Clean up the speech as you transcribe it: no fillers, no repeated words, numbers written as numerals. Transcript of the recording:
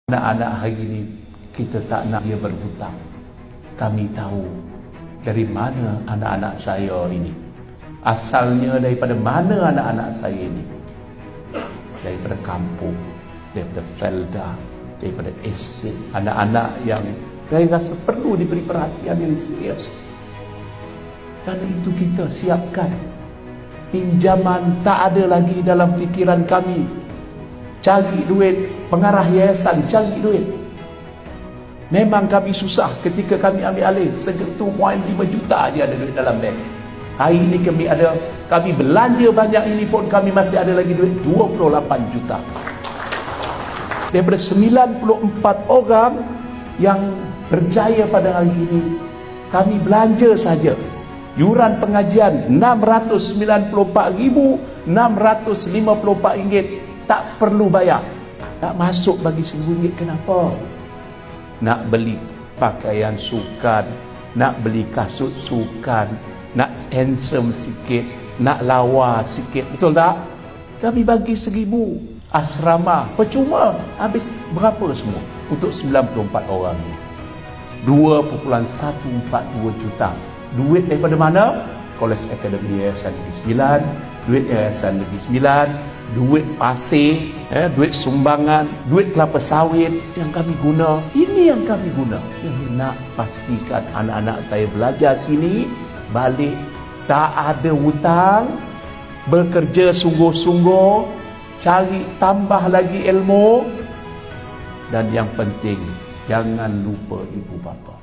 Anak-anak hari ini kita tak nak dia berhutang. Kami tahu dari mana anak-anak saya ini. Asalnya daripada mana anak-anak saya ini? Daripada kampung, daripada felda, daripada estate. Anak-anak yang saya rasa perlu diberi perhatian yang serius. Kerana itu kita siapkan. Pinjaman tak ada lagi dalam fikiran kami. Cari duit, pengarah yayasan cari duit. Memang kami susah ketika kami ambil alih. 1.5 juta dia ada duit dalam bank. Hari ini kami belanja banyak ini pun kami masih ada lagi duit 28 juta. Daripada 94 orang yang berjaya pada hari ini, kami belanja saja yuran pengajian RM694,654 tak perlu bayar. Tak masuk bagi RM1. Kenapa? Nak beli pakaian sukan, nak beli kasut sukan, nak handsome sikit, nak lawa sikit. Betul tak? Kami bagi RM1,000. Asrama percuma. Habis berapa semua untuk 94 orang ni? 2.142 juta. Duit daripada mana? College Academy Yayasan Negeri Sembilan, duit Yayasan Negeri Sembilan, duit pasir, duit sumbangan, duit kelapa sawit yang kami guna. Ini yang kami guna. Yang nak pastikan anak-anak saya belajar sini, balik tak ada hutang, bekerja sungguh-sungguh, cari tambah lagi ilmu, dan yang penting jangan lupa ibu bapa.